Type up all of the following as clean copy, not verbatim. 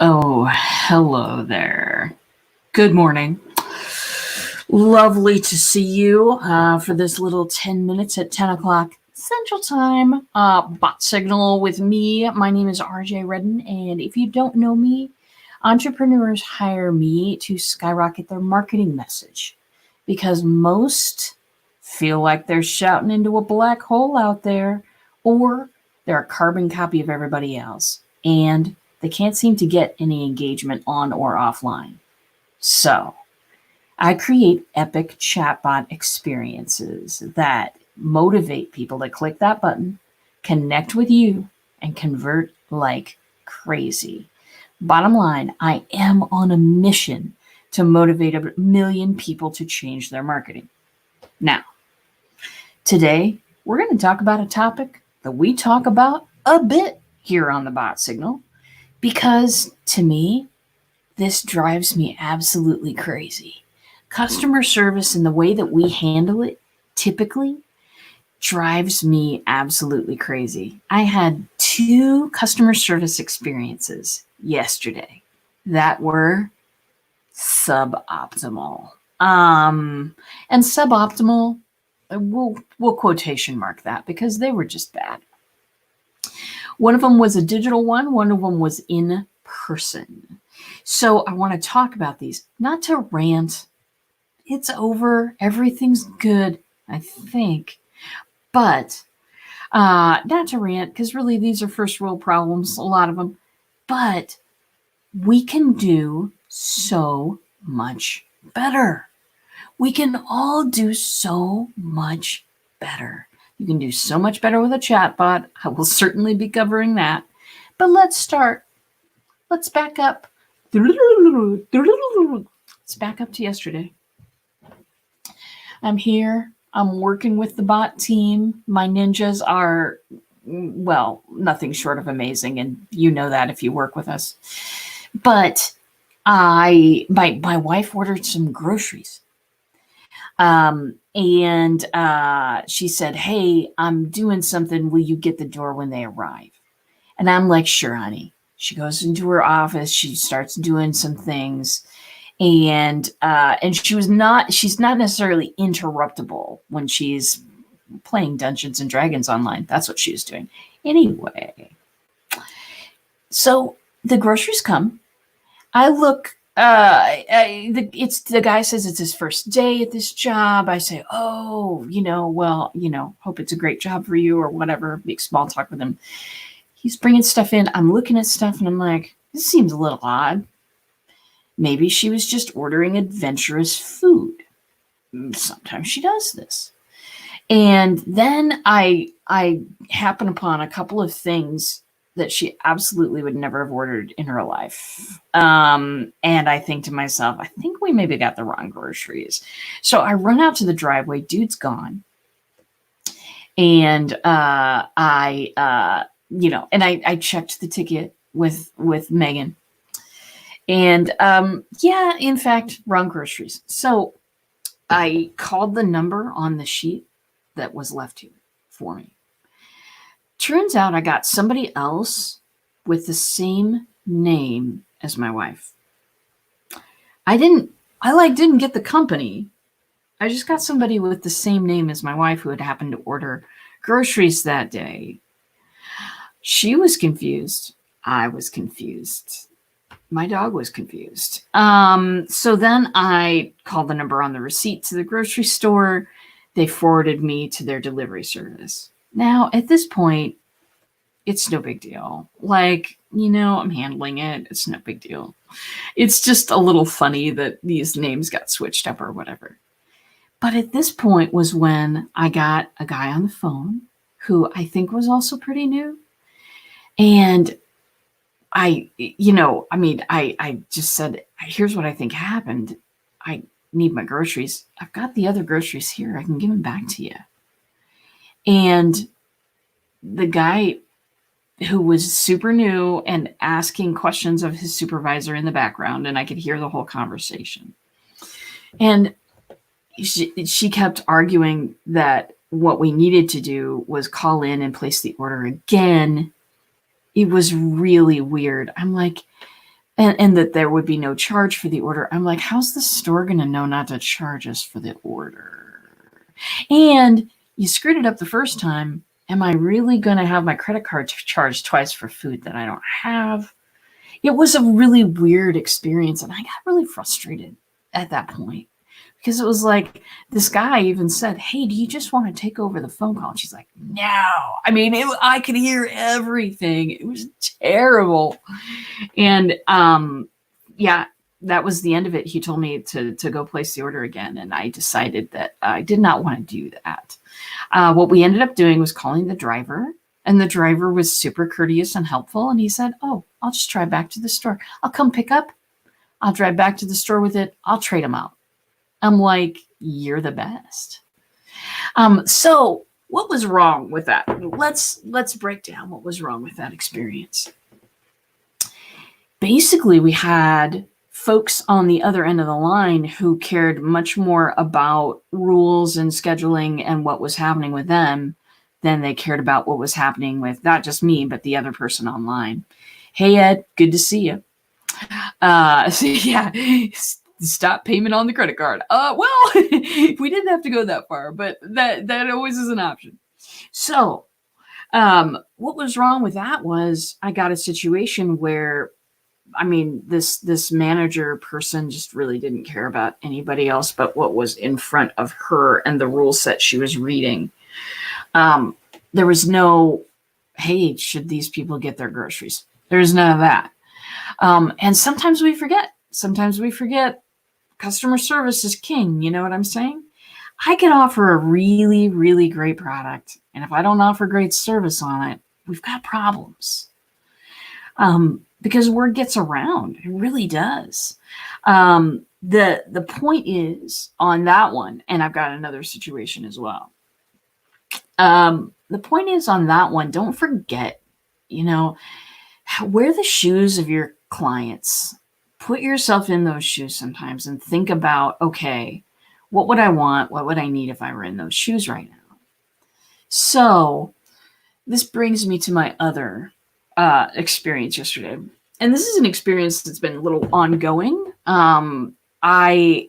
Oh, hello there. Good morning. Lovely to see you for this little 10 minutes at 10 o'clock Central Time. Bot Signal with me. My name is RJ Redden, and if you don't know me, entrepreneurs hire me to skyrocket their marketing message because most feel like they're shouting into a black hole out there, or they're a carbon copy of everybody else, and they can't seem to get any engagement on or offline. So, I create epic chatbot experiences that motivate people to click that button, connect with you, and convert like crazy. Bottom line, I am on a mission to motivate 1 million people to change their marketing. Now, today we're going to talk about a topic that we talk about a bit here on the Bot Signal because to me, this drives me absolutely crazy. Customer service and the way that we handle it typically drives me absolutely crazy. I had 2 customer service experiences yesterday that were suboptimal. And suboptimal, we'll quotation mark that because they were just bad. One of them was a digital one of them was in person. So I want to talk about these, not to rant. It's over. Everything's good, I think. But not to rant, because really these are first world problems, a lot of them. But we can do so much better. We can all do so much better. You can do so much better with a chatbot. I will certainly be covering that. But let's start. Let's back up. Let's back up to yesterday. I'm here. I'm working with the bot team. My ninjas are, well, nothing short of amazing, and you know that if you work with us. But my wife ordered some groceries. And she said, "Hey, I'm doing something. Will you get the door when they arrive?" And I'm like, "Sure, honey." She goes into her office. She starts doing some things, and she's not necessarily interruptible when she's playing Dungeons and Dragons online. That's what she was doing. Anyway, so the groceries come. I look. It's the guy says it's his first day at this job. I say, "Oh, hope it's a great job for you," or whatever. Make small talk with him. He's bringing stuff in. I'm looking at stuff and I'm like, this seems a little odd. Maybe she was just ordering adventurous food. Sometimes she does this. And then I happen upon a couple of things that she absolutely would never have ordered in her life. And I think to myself, I think we maybe got the wrong groceries. So I run out to the driveway. Dude's gone. And I checked the ticket with Megan. And in fact, wrong groceries. So I called the number on the sheet that was left here for me. Turns out I got somebody else with the same name as my wife. I didn't get the company. I just got somebody with the same name as my wife who had happened to order groceries that day. She was confused. I was confused. My dog was confused. So then I called the number on the receipt to the grocery store. They forwarded me to their delivery service. Now, at this point, it's no big deal. I'm handling it. It's no big deal. It's just a little funny that these names got switched up or whatever. But at this point was when I got a guy on the phone who I think was also pretty new. And I just said, here's what I think happened. I need my groceries. I've got the other groceries here. I can give them back to you. And the guy who was super new and asking questions of his supervisor in the background, and I could hear the whole conversation. And she kept arguing that what we needed to do was call in and place the order again. It was really weird. I'm like, and that there would be no charge for the order. I'm like, how's the store going to know not to charge us for the order? And you screwed it up the first time. Am I really going to have my credit card charged twice for food that I don't have? It was a really weird experience, and I got really frustrated at that point because it was like this guy even said, "Hey, do you just want to take over the phone call?" And she's like, "No." I mean, I could hear everything. It was terrible. And yeah, that was the end of it. He told me to go place the order again, and I decided that I did not want to do that. What we ended up doing was calling the driver, and the driver was super courteous and helpful. And he said, "Oh, I'll just drive back to the store. I'll come pick up. I'll drive back to the store with it. I'll trade them out." I'm like, "You're the best." So what was wrong with that? Let's break down what was wrong with that experience. Basically, we had folks on the other end of the line who cared much more about rules and scheduling and what was happening with them than they cared about what was happening with not just me, but the other person online. "Hey, Ed, good to see you." So yeah, stop payment on the credit card. Well, we didn't have to go that far, but that always is an option. So what was wrong with that was I got a situation where, I mean, this manager person just really didn't care about anybody else but what was in front of her and the rule set she was reading. There was no, "Hey, should these people get their groceries?" There's none of that. And sometimes we forget. Sometimes we forget customer service is king. You know what I'm saying? I can offer a really, really great product, and if I don't offer great service on it, we've got problems. Because word gets around. It really does. The point is on that one, and I've got another situation as well. The point is on that one, don't forget, wear the shoes of your clients. Put yourself in those shoes sometimes and think about, okay, what would I want? What would I need if I were in those shoes right now? So this brings me to my other experience yesterday. And this is an experience that's been a little ongoing. I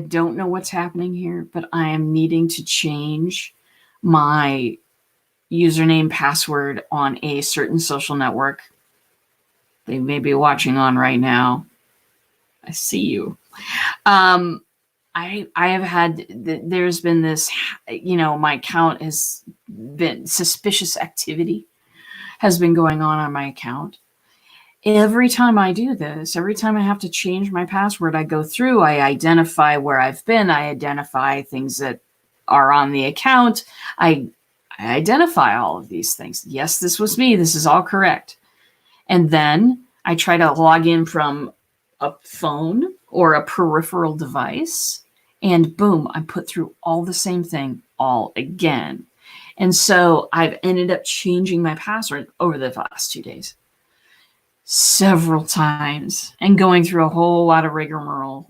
don't know what's happening here, but I am needing to change my username password on a certain social network. They may be watching on right now. I see you. I have had, there's been this, my account has been, suspicious activity has been going on my account. Every time I do this, every time I have to change my password, I go through, I identify where I've been, I identify things that are on the account, I identify all of these things. Yes, this was me, this is all correct. And then I try to log in from a phone or a peripheral device, and boom, I put through all the same thing all again. And so I've ended up changing my password over the last 2 days several times and going through a whole lot of rigmarole.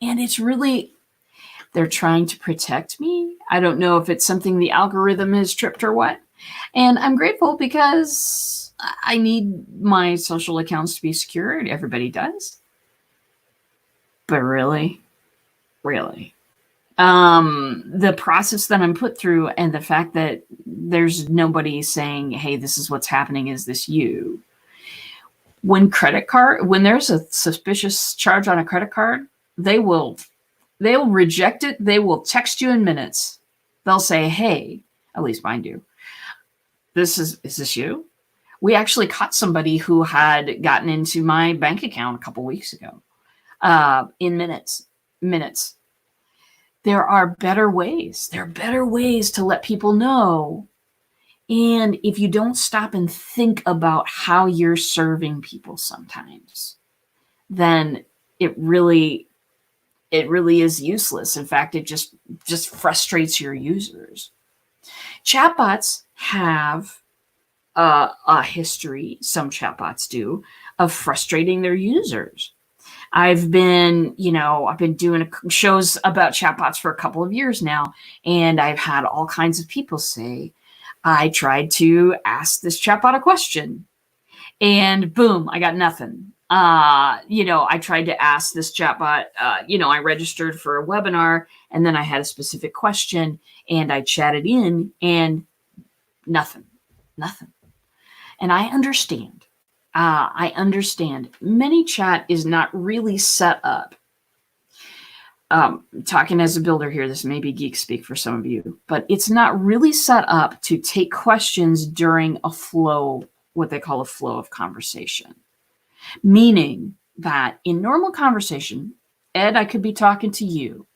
And it's really, they're trying to protect me. I don't know if it's something the algorithm has tripped or what. And I'm grateful because I need my social accounts to be secure. Everybody does. But really, the process that I'm put through and the fact that there's nobody saying, "Hey, this is what's happening. Is this you?" When there's a suspicious charge on a credit card, they'll reject it. They will text you in minutes. They'll say, "Hey," at least mine do, is this you?" We actually caught somebody who had gotten into my bank account a couple weeks ago, in minutes. There are better ways. There are better ways to let people know. And if you don't stop and think about how you're serving people sometimes, then it really is useless. In fact, it just frustrates your users. Chatbots have a history, some chatbots do, of frustrating their users. I've been doing shows about chatbots for a couple of years now, and I've had all kinds of people say, "I tried to ask this chatbot a question, And boom, I got nothing. I tried to ask this chatbot, I registered for a webinar and then I had a specific question and I chatted in and nothing. And I understand. ManyChat is not really set up. Talking as a builder here, this may be geek speak for some of you, but it's not really set up to take questions during a flow, what they call a flow of conversation. Meaning that in normal conversation, Ed, I could be talking to you.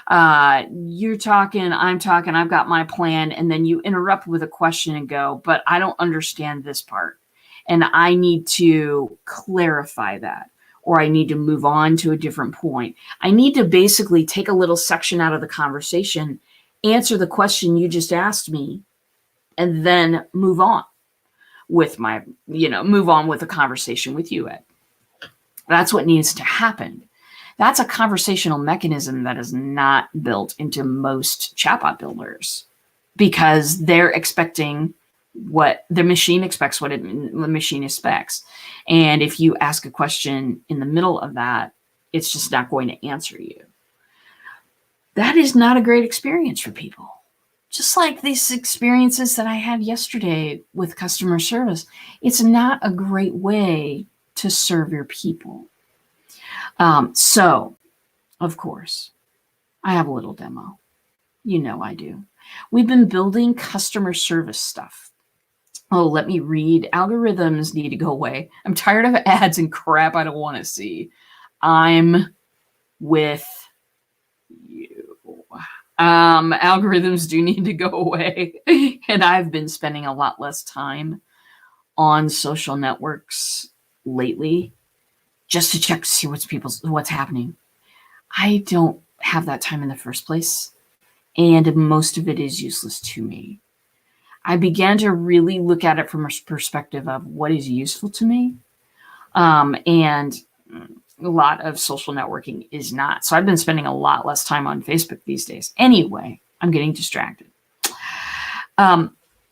You're talking, I'm talking, I've got my plan, and then you interrupt with a question and go, but I don't understand this part. And I need to clarify that, or I need to move on to a different point. I need to basically take a little section out of the conversation, answer the question you just asked me, and then move on with the conversation with you, Ed. That's what needs to happen. That's a conversational mechanism that is not built into most chatbot builders because they're expecting what the machine expects, the machine expects. And if you ask a question in the middle of that, it's just not going to answer you. That is not a great experience for people. Just like these experiences that I had yesterday with customer service, it's not a great way to serve your people. So, of course, I have a little demo. You know I do. We've been building customer service stuff. Oh, let me read. Algorithms need to go away. I'm tired of ads and crap I don't want to see. I'm with you. Algorithms do need to go away. And I've been spending a lot less time on social networks lately just to check to see what's happening. I don't have that time in the first place, and most of it is useless to me. I began to really look at it from a perspective of what is useful to me, and a lot of social networking is not. So I've been spending a lot less time on Facebook these days. Anyway, I'm getting distracted.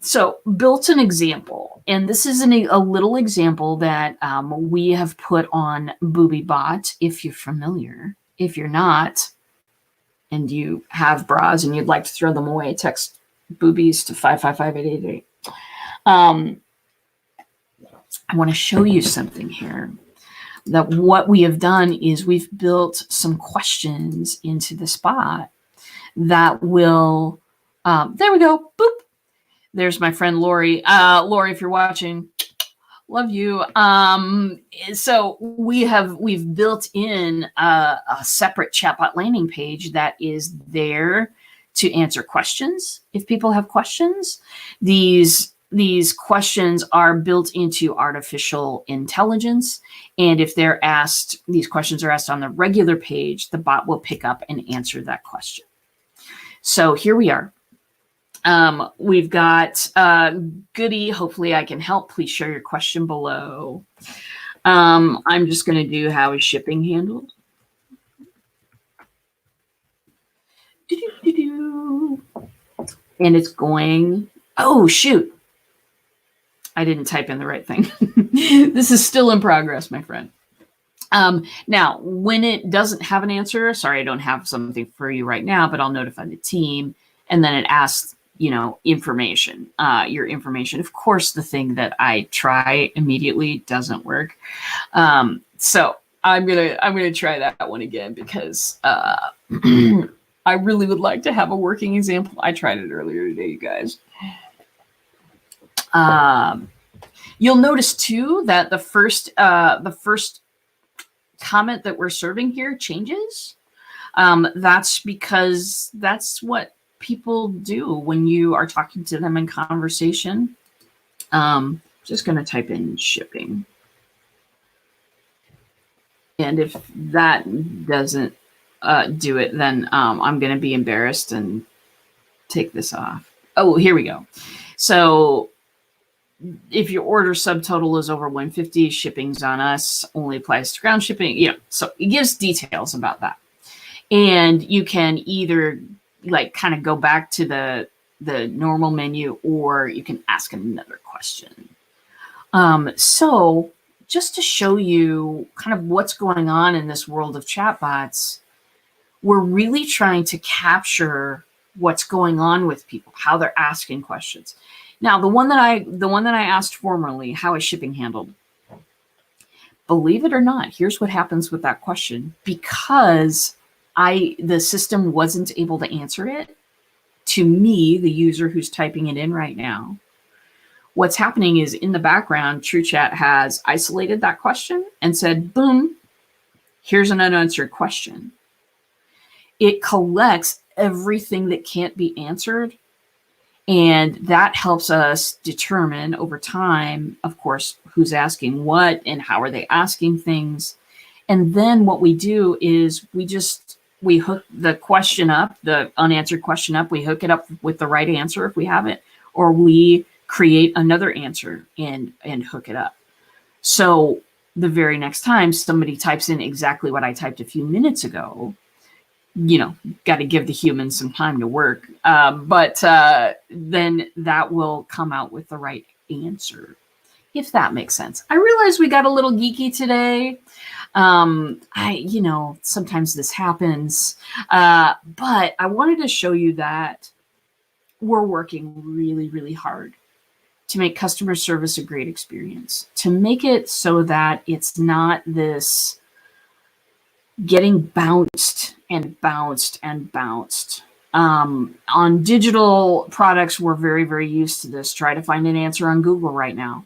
So built an example, and this is a little example that we have put on BoobyBot, if you're familiar. If you're not, and you have bras and you'd like to throw them away, text boobies to 555-888. I want to show you something here. That what we have done is we've built some questions into the bot that will, there we go, boop. There's my friend Lori. Lori, if you're watching, love you. So we've built in a separate chatbot landing page that is there to answer questions. If people have questions, these questions are built into artificial intelligence. And if these questions are asked on the regular page, the bot will pick up and answer that question. So here we are. We've got Goody. Hopefully I can help. Please share your question below. I'm just going to do how is shipping handled. And it's going, oh, shoot. I didn't type in the right thing. This is still in progress, my friend. Now, when it doesn't have an answer, sorry, I don't have something for you right now, but I'll notify the team. And then it asks, information, your information. Of course, the thing that I try immediately doesn't work. So I'm gonna try that one again because I really would like to have a working example. I tried it earlier today, you guys. You'll notice too that the first comment that we're serving here changes. That's because that's what people do when you are talking to them in conversation. Just going to type in shipping. And if that doesn't do it, then I'm going to be embarrassed and take this off. Oh, here we go. So if your order subtotal is over 150, shipping's on us, only applies to ground shipping. So it gives details about that. And you can either kind of go back to the normal menu, or you can ask another question. So just to show you kind of what's going on in this world of chatbots, we're really trying to capture what's going on with people, how they're asking questions. Now, the one that I asked formerly, how is shipping handled? Believe it or not, here's what happens with that question. Because the system wasn't able to answer it to me, the user who's typing it in right now, what's happening is in the background, TrueChat has isolated that question and said, boom, here's an unanswered question. It collects everything that can't be answered. And that helps us determine over time, of course, who's asking what and how are they asking things. And then what we do is we hook the question up, the unanswered question up, we hook it up with the right answer if we have it, or we create another answer and hook it up. So the very next time somebody types in exactly what I typed a few minutes ago, got to give the humans some time to work. But then that will come out with the right answer, if that makes sense. I realize we got a little geeky today. Sometimes this happens, but I wanted to show you that we're working really, really hard to make customer service a great experience, to make it so that it's not this getting bounced and bounced and bounced. On digital products, we're very, very used to this. Try to find an answer on Google right now.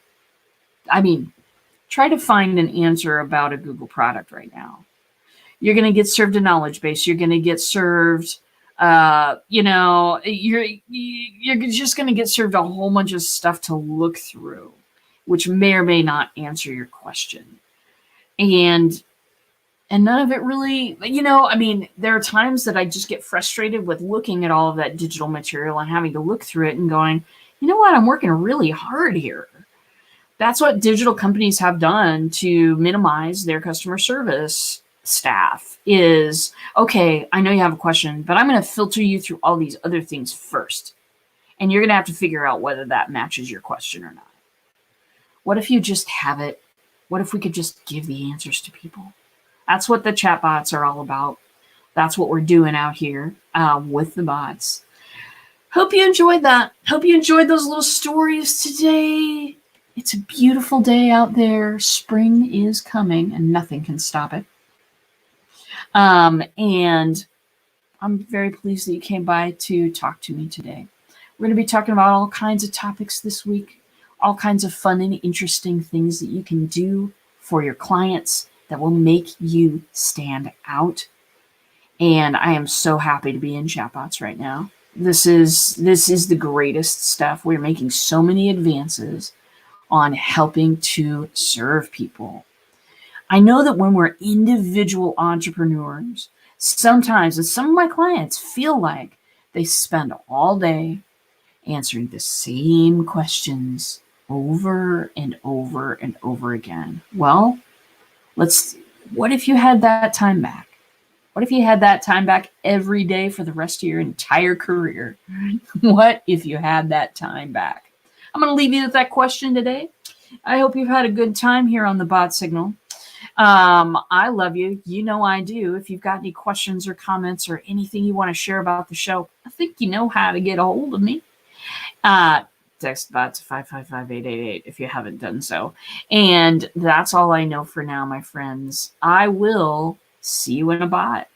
I mean, try to find an answer about a Google product right now. You're going to get served a knowledge base. You're going to get served, you're just going to get served a whole bunch of stuff to look through, which may or may not answer your question. And none of it really, there are times that I just get frustrated with looking at all of that digital material and having to look through it and going, you know what, I'm working really hard here. That's what digital companies have done to minimize their customer service staff is, okay, I know you have a question, but I'm going to filter you through all these other things first. And you're going to have to figure out whether that matches your question or not. What if you just have it? What if we could just give the answers to people? That's what the chatbots are all about. That's what we're doing out here with the bots. Hope you enjoyed that. Hope you enjoyed those little stories today. It's a beautiful day out there. Spring is coming and nothing can stop it. And I'm very pleased that you came by to talk to me today. We're going to be talking about all kinds of topics this week, all kinds of fun and interesting things that you can do for your clients that will make you stand out. And I am so happy to be in chatbots right now. This is the greatest stuff. We're making so many advances on helping to serve people. I know that when we're individual entrepreneurs, sometimes, and some of my clients feel like they spend all day answering the same questions over and over and over again. Well, what if you had that time back? What if you had that time back every day for the rest of your entire career? What if you had that time back? I'm going to leave you with that question today. I hope you've had a good time here on the Bot Signal. I love you. You know I do. If you've got any questions or comments or anything you want to share about the show, I think you know how to get a hold of me. Text bot to 555-888 if you haven't done so. And that's all I know for now, my friends. I will see you in a bot.